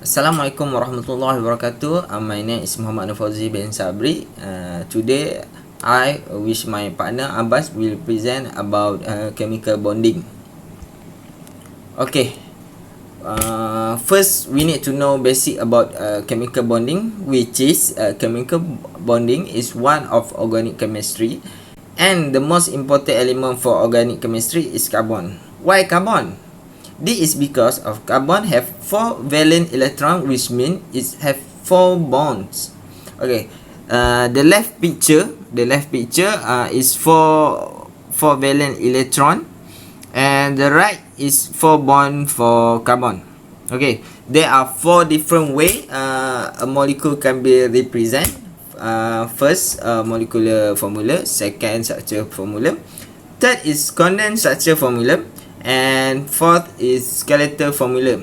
Assalamualaikum warahmatullahi wabarakatuh. My name is Muhammad Nafauzi bin Sabri. Today, I with my partner Abbas will present about chemical bonding. Okay. First, we need to know basic about chemical bonding, which is chemical bonding is one of organic chemistry, and the most important element for organic chemistry is carbon. Why carbon? This is because of carbon have 4 valent electron, which means it have 4 bonds. Okay, the left picture is 4 valent electron, and the right is 4 bond for carbon. Okay, there are 4 different way a molecule can be represent. First, molecular formula. Second, structure formula. Third is condensed structure formula, and fourth is skeletal formula.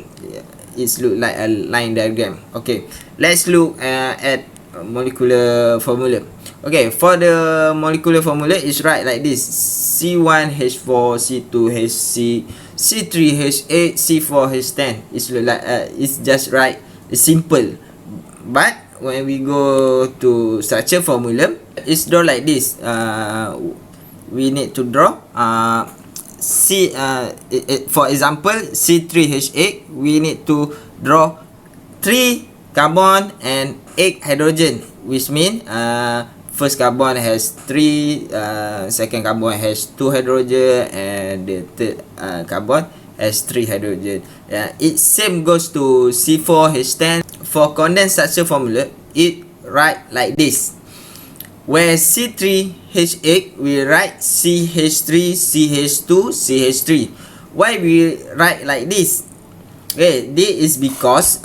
It look like a line diagram. Okay, let's look at molecular formula. Okay, for the molecular formula is right like this: C1H4, C2Hc, C3H8, C4H10. It's look like it's just right. It's simple. But when we go to structure formula, it's draw like this. We need to draw for example C3H8, we need to draw 3 carbon and 8 hydrogen, which mean first carbon has 3, second carbon has 2 hydrogen, and the third carbon has 3 hydrogen. It same goes to C4H10. For condensed structure formula, it write like this: where C3H8 we write CH3, CH2, CH3. Why we write like this? Okay, this is because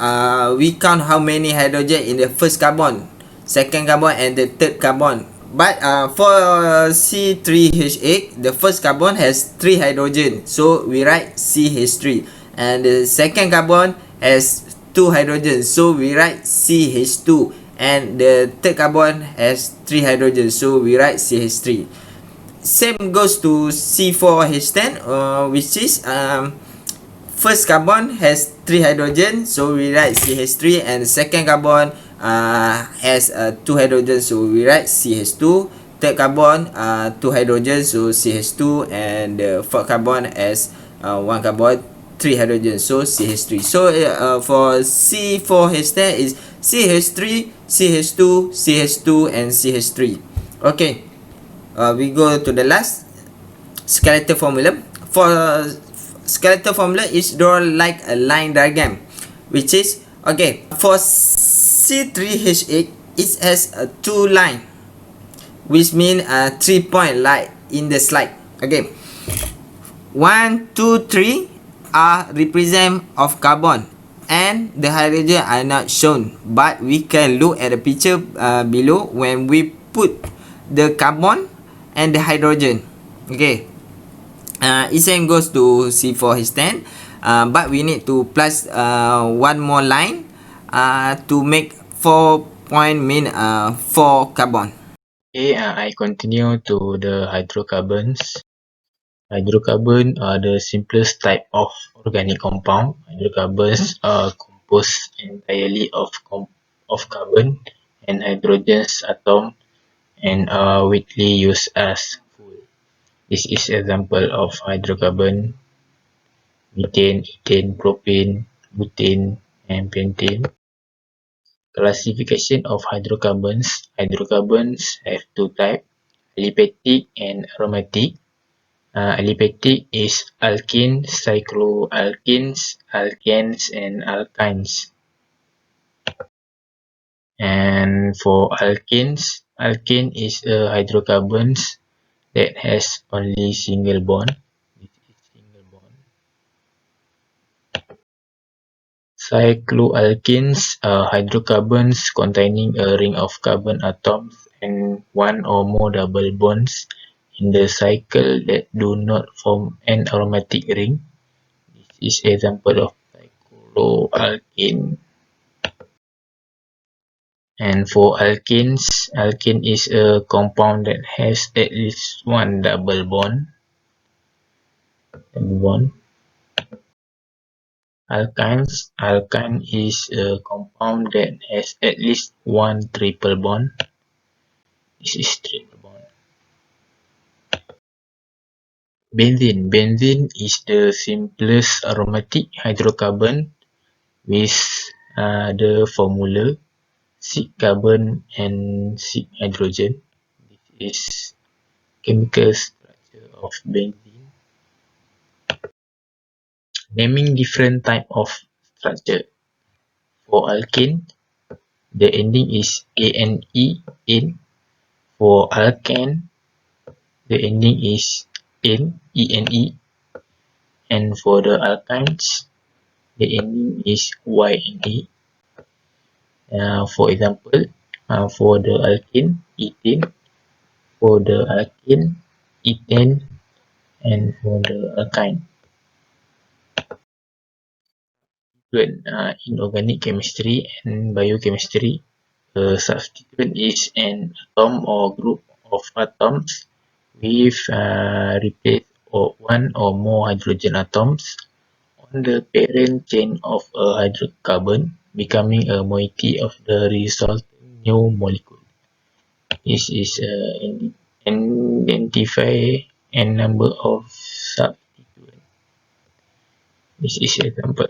we count how many hydrogen in the first carbon, second carbon, and the third carbon. But for C3H8, the first carbon has 3 hydrogen, so we write CH3, and the second carbon has 2 hydrogen, so we write CH2, and the third carbon has 3 hydrogen, so we write CH3. Same goes to C4H10, which is first carbon has 3 hydrogen, so we write CH3, and the second carbon has 2 hydrogen, so we write CH2. Third carbon 2 hydrogen, so CH2, and the fourth carbon has 1 carbon, 3 hydrogen, so CH3. So for C4H10 is CH3, CH2, CH2, and CH3. Okay, we go to the last skeletal formula. For skeletal formula is draw like a line diagram, which is okay. For C3H8, it has a 2 line, which mean 3 point like in the slide. Okay, 1, 2, 3 are represent of carbon, and the hydrogen are not shown, but we can look at the picture below when we put the carbon and the hydrogen. Okay, it same goes to C4H10, but we need to plus one more line to make 4 point mean 4 carbon. Okay, I continue to the hydrocarbons. Hydrocarbons are the simplest type of organic compound. Hydrocarbons are composed entirely of carbon and hydrogen atom, and are widely used as fuel. This is example of hydrocarbon: methane, ethane, propane, butane, and pentane. Classification of hydrocarbons. Hydrocarbons have 2 types: aliphatic and aromatic. Aliphatic is alkenes, cycloalkenes, alkanes, and alkynes. And for alkenes, alkane is a hydrocarbons that has only single bond. Cycloalkenes are hydrocarbons containing a ring of carbon atoms and 1 or more double bonds in the cycle that do not form an aromatic ring. This is example of cycloalkane. And for alkenes, alkane is a compound that has at least 1 double bond. Alkynes. Alkyne is a compound that has at least one triple bond. This is triple bond. Benzene. Benzene is the simplest aromatic hydrocarbon with the formula 6 carbon and 6 hydrogen. This is chemical structure of benzene. Naming different type of structure. For alkane, the ending is ane, ane. For alkane, the ending is ene, ene. And for the alkynes, the ending is yne. For example, for the alkane, ethane. For the alkane, ethane. And for the alkyne. In organic chemistry and biochemistry, a substituent is an atom or group of atoms with replace one or more hydrogen atoms on the parent chain of a hydrocarbon, becoming a moiety of the resulting new molecule. This is identify n number of substituents. This is example.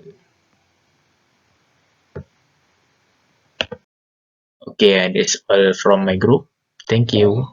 Okay, that's all from my group. Thank you.